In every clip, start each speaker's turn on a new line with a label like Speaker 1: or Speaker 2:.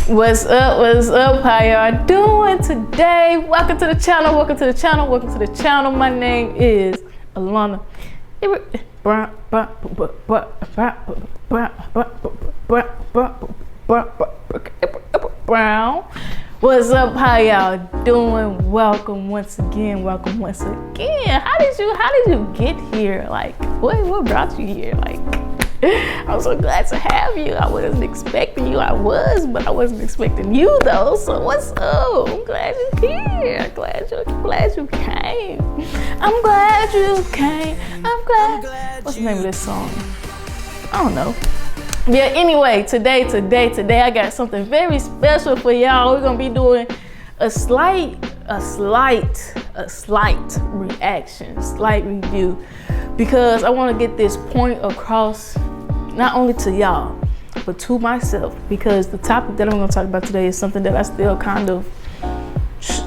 Speaker 1: What's up? What's up? How y'all doing today? Welcome to the channel. Welcome to the channel. Welcome to the channel. My name is Alana Brown. What's up? How y'all doing? Welcome once again. Welcome once again. How did you get here? Like, what brought you here? Like, I'm so glad to have you. I wasn't expecting you. I was, but I wasn't expecting you though. So what's up? I'm glad you're here. I'm glad you came. I'm glad you came. I'm glad. What's the name of this song? I don't know. Yeah, anyway, today, I got something very special for y'all. We're gonna be doing a slight reaction, slight review, because I want to get this point across not only to y'all, but to myself, because the topic that I'm going to talk about today is something that I still kind of,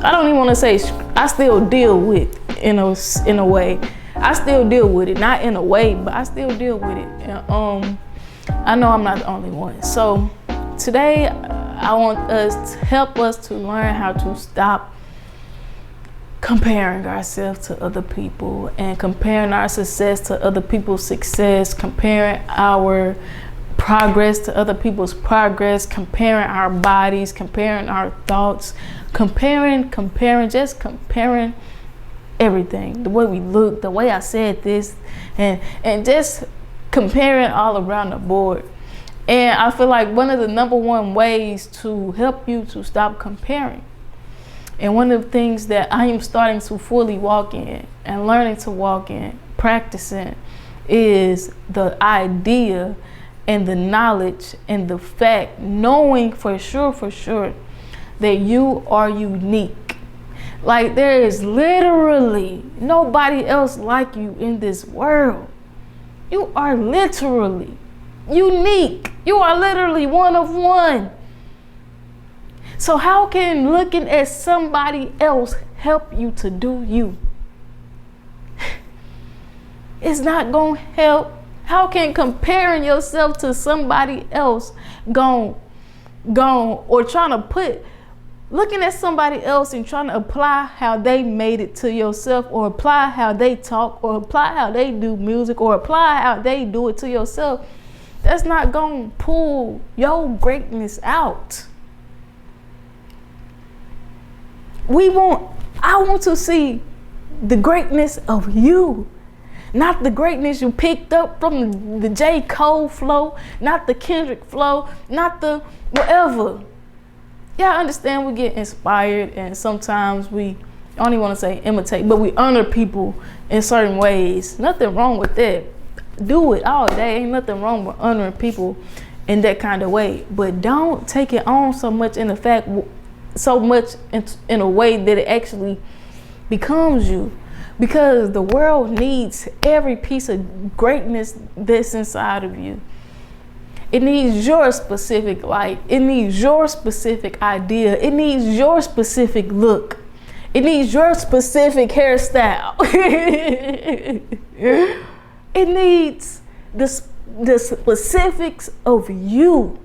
Speaker 1: I don't even want to say, I still deal with in a way. I still deal with it, not in a way, but I still deal with it. And I know I'm not the only one. So today I want us to help us to learn how to stop comparing ourselves to other people and comparing our success to other people's success, comparing our progress to other people's progress, comparing our bodies, comparing our thoughts, comparing everything, the way we look, the way I said this, and just comparing all around the board. And I feel like one of the number one ways to help you to stop comparing, and one of the things that I am starting to fully walk in and learning to walk in, practicing, is the idea and the knowledge and the fact, knowing for sure that you are unique. Like, there is literally nobody else like you in this world. You are literally unique. You are literally one of one. So how can looking at somebody else help you to do you? It's not going to help. How can comparing yourself to somebody else or trying to looking at somebody else and trying to apply how they made it to yourself, or apply how they talk, or apply how they do music, or apply how they do it to yourself, that's not going to pull your greatness out. I want to see the greatness of you, not the greatness you picked up from the J. Cole flow, not the Kendrick flow, not the whatever. Yeah, I understand we get inspired, and sometimes I don't even want to say imitate, but we honor people in certain ways. Nothing wrong with that. Do it all day. Ain't nothing wrong with honoring people in that kind of way. But don't take it on so much in a way that it actually becomes you, because the world needs every piece of greatness that's inside of you. It needs your specific light. It needs your specific idea. It needs your specific look. It needs your specific hairstyle. It needs the specifics of you.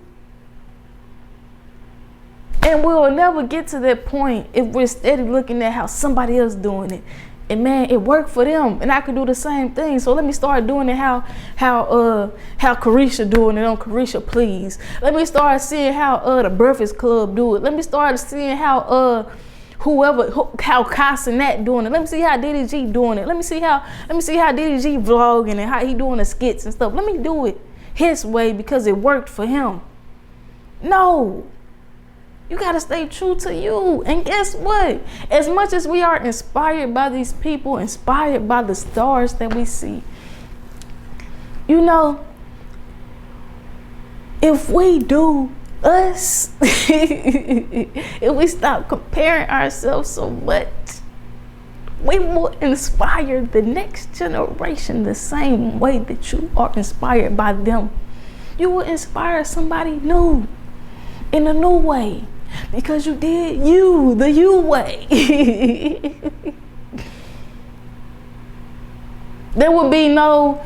Speaker 1: And we will never get to that point if we're steady looking at how somebody else doing it. And man, it worked for them, and I could do the same thing. So let me start doing it how Carisha doing it on Carisha Please. Let me start seeing how the Breakfast Club do it. Let me start seeing how how Casanat doing it. Let me see how Diddy G doing it. Let me see how Diddy G vlogging and how he doing the skits and stuff. Let me do it his way because it worked for him. No. You gotta stay true to you. And guess what? As much as we are inspired by these people, inspired by the stars that we see, you know, if we do us, if we stop comparing ourselves so much, we will inspire the next generation the same way that you are inspired by them. You will inspire somebody new in a new way, because you did the you way. There would be no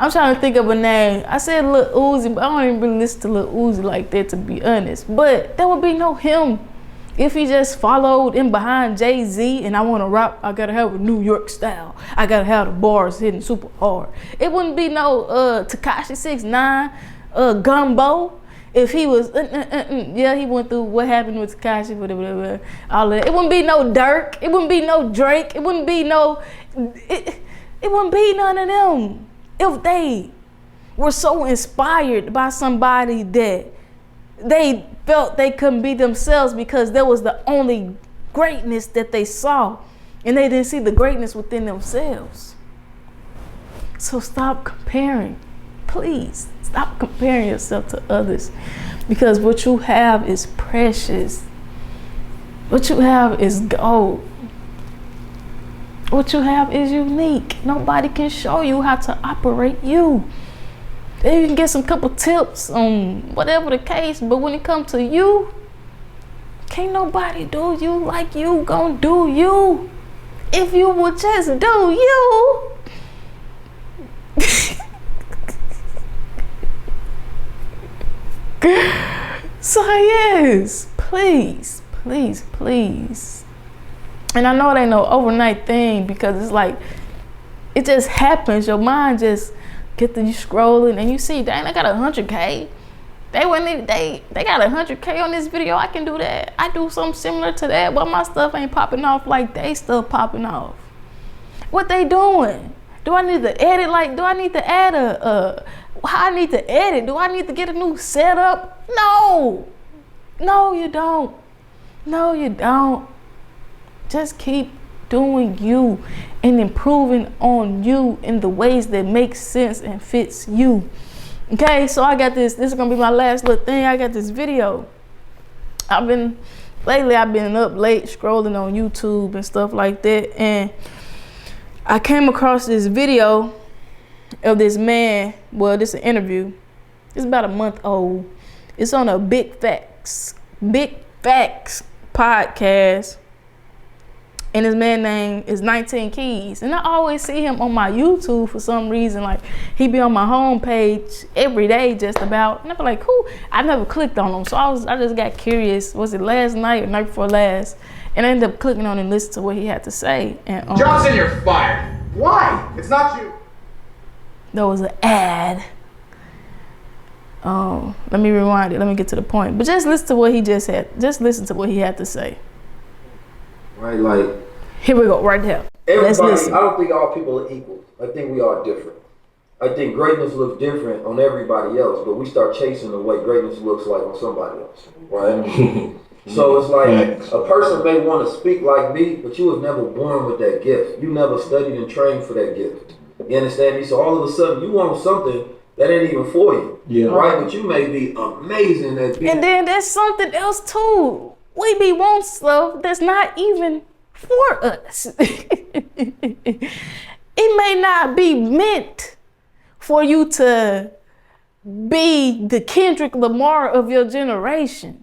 Speaker 1: I'm trying to think of a name. I said Lil Uzi, but I don't even really listen to Lil Uzi like that, to be honest. But there would be no him if he just followed in behind Jay-Z and I want to rap, I gotta have a New York style. I gotta have the bars hitting super hard. It wouldn't be no Tekashi 6ix9ine, Gumbo. If he was, yeah, he went through what happened with Tekashi, whatever, all that. It wouldn't be no Dirk. It wouldn't be no Drake. It wouldn't be no, it wouldn't be none of them if they were so inspired by somebody that they felt they couldn't be themselves because that was the only greatness that they saw, and they didn't see the greatness within themselves. So stop comparing. Please stop comparing yourself to others, because what you have is precious. What you have is gold. What you have is unique. Nobody can show you how to operate you. You can get some couple tips on whatever the case, but when it comes to you, can't nobody do you like you gonna do you. If you would just do you. So yes, please, please, please. And I know it ain't no overnight thing, because it's like, it just happens. Your mind just get to you scrolling and you see, dang, they got 100K. They got 100K on this video. I can do that. I do something similar to that, but my stuff ain't popping off like they stuff popping off. What they doing? Do I need to edit? Like, do I need to add how I need to edit? Do I need to get a new setup? No. No, you don't. No, you don't. Just keep doing you and improving on you in the ways that make sense and fits you. Okay, so I got this is gonna be my last little thing. I got this video. Lately I've been up late scrolling on YouTube and stuff like that, and I came across this video of this man. Well, this is an interview. It's about a month old. It's on a Big Facts podcast. And his man name is 19 Keys. And I always see him on my YouTube for some reason. Like, he be on my homepage every day just about. And I be like, who? I never clicked on him. So I just got curious. Was it last night or night before last? And I ended up clicking on and listening to what he had to say. And
Speaker 2: Johnson, you're fired. Why? It's not you.
Speaker 1: There was an ad. Let me rewind it. Let me get to the point. But just listen to what he just had. Just listen to what he had to say.
Speaker 3: Right, like,
Speaker 1: here we go, right there.
Speaker 3: Everybody, I don't think all people are equal. I think we are different. I think greatness looks different on everybody else, but we start chasing the way greatness looks like on somebody else, right? So it's like, a person may want to speak like me, but you was never born with that gift. You never studied and trained for that gift. You understand me? So all of a sudden, you want something that ain't even for you, right? But you may be amazing at being.
Speaker 1: And then there's something else too. We be want stuff that's not even for us. It may not be meant for you to be the Kendrick Lamar of your generation.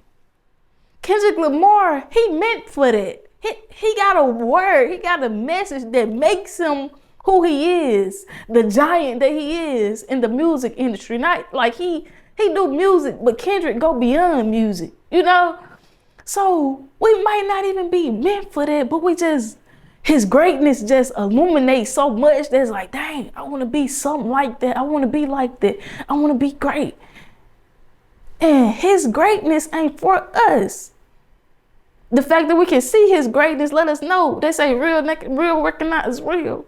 Speaker 1: Kendrick Lamar, he meant for that. He got a word, he got a message that makes him who he is, the giant that he is in the music industry. Not like he do music, but Kendrick go beyond music, you know? So we might not even be meant for that, but his greatness just illuminates so much that's like, dang, I want to be something like that. I want to be like that. I want to be great. And his greatness ain't for us. The fact that we can see his greatness let us know. They say real recognize real.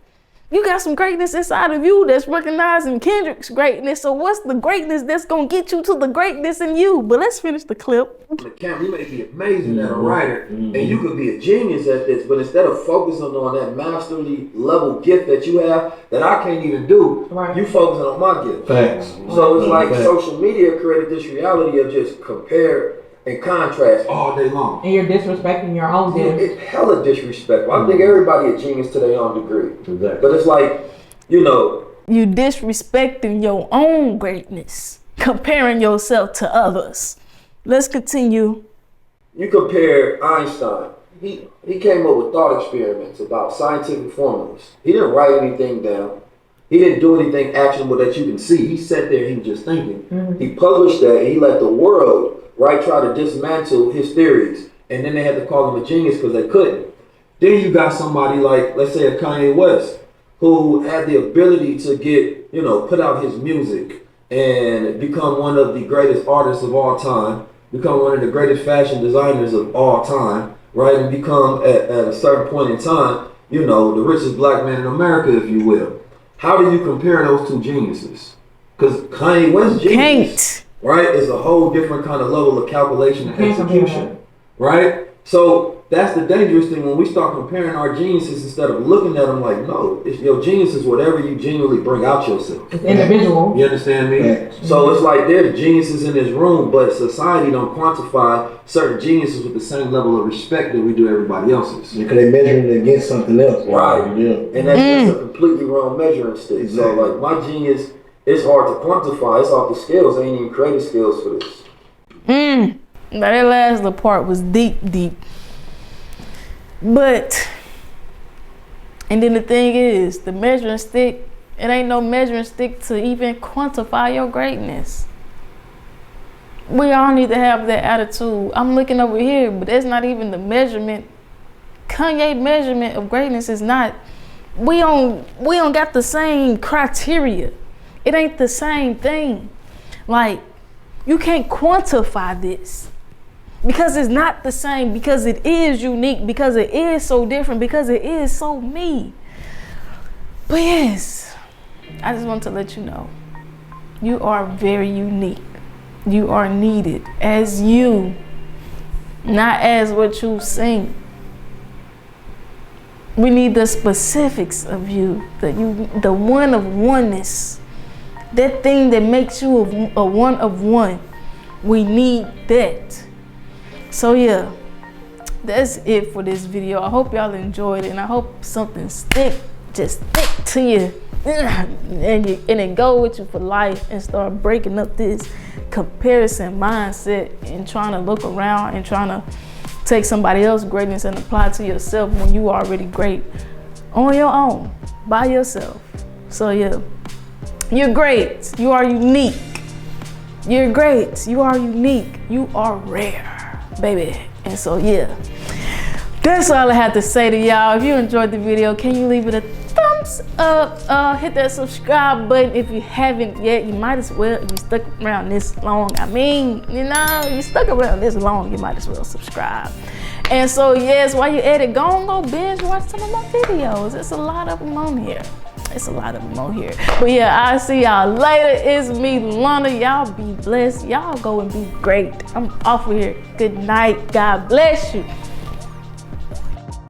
Speaker 1: You got some greatness inside of you that's recognizing Kendrick's greatness. So what's the greatness that's going to get you to the greatness in you? But let's finish the clip.
Speaker 3: You may be amazing as a writer, and you could be a genius at this, but instead of focusing on that masterly level gift that you have that I can't even do, you focusing on my gift.
Speaker 2: Thanks.
Speaker 3: So it's like social media created this reality of just compare and contrast all day long.
Speaker 4: And you're disrespecting your own gift.
Speaker 3: It's hella disrespectful. I think everybody a genius to their own degree.
Speaker 2: Exactly.
Speaker 3: But it's like, you
Speaker 1: disrespecting your own greatness, comparing yourself to others. Let's continue.
Speaker 3: You compare Einstein. He came up with thought experiments about scientific formulas. He didn't write anything down. He didn't do anything actionable that you can see. He sat there, he was just thinking. He published that, and he let the world, right, try to dismantle his theories. And then they had to call him a genius because they couldn't. Then you got somebody like, let's say, a Kanye West, who had the ability to get, put out his music and become one of the greatest artists of all time, become one of the greatest fashion designers of all time, right? And become, at a certain point in time, the richest black man in America, if you will. How do you compare those two geniuses? Because Kanye West's genius, right, is a whole different kind of level of calculation and execution, right? So that's the dangerous thing when we start comparing our geniuses instead of looking at them like, no, your genius is whatever you genuinely bring out yourself.
Speaker 4: It's individual.
Speaker 3: You understand me?
Speaker 5: Yeah.
Speaker 3: So it's like they're the geniuses in this room, but society don't quantify certain geniuses with the same level of respect that we do everybody else's.
Speaker 5: Because they measuring it against something else.
Speaker 3: Right.
Speaker 5: Yeah.
Speaker 3: And that's a completely wrong measuring stick.
Speaker 5: Exactly.
Speaker 3: So like my genius, it's hard to quantify. It's off the scales. I ain't even created scales for this.
Speaker 1: Now that last little part was deep. But, and then the thing is, the measuring stick, it ain't no measuring stick to even quantify your greatness. We all need to have that attitude. I'm looking over here, but that's not even the measurement. Kanye measurement of greatness is not, we don't got the same criteria. It ain't the same thing. Like, you can't quantify this. Because it's not the same, because it is unique, because it is so different, because it is so me. But yes, I just want to let you know, you are very unique. You are needed as you, not as what you sing. We need the specifics of you, the one of oneness, that thing that makes you a one of one. We need that. So yeah, that's it for this video. I hope y'all enjoyed it, and I hope something stick to you, and it go with you for life, and start breaking up this comparison mindset and trying to look around and trying to take somebody else's greatness and apply it to yourself when you are already great on your own, by yourself. So yeah, you're great. You are unique. You're great. You are unique. You are rare, baby. And so yeah, that's all I have to say to y'all. If you enjoyed the video, can you leave it a thumbs up? Hit that subscribe button if you haven't yet. You might as well, if you stuck around this long. I mean, you stuck around this long, you might as well subscribe. And so yes, while you're at it, go binge watch some of my videos. It's a lot of them on here. But yeah, I'll see y'all later. It's me, Lana. Y'all be blessed. Y'all go and be great. I'm off of here. Good night. God bless you.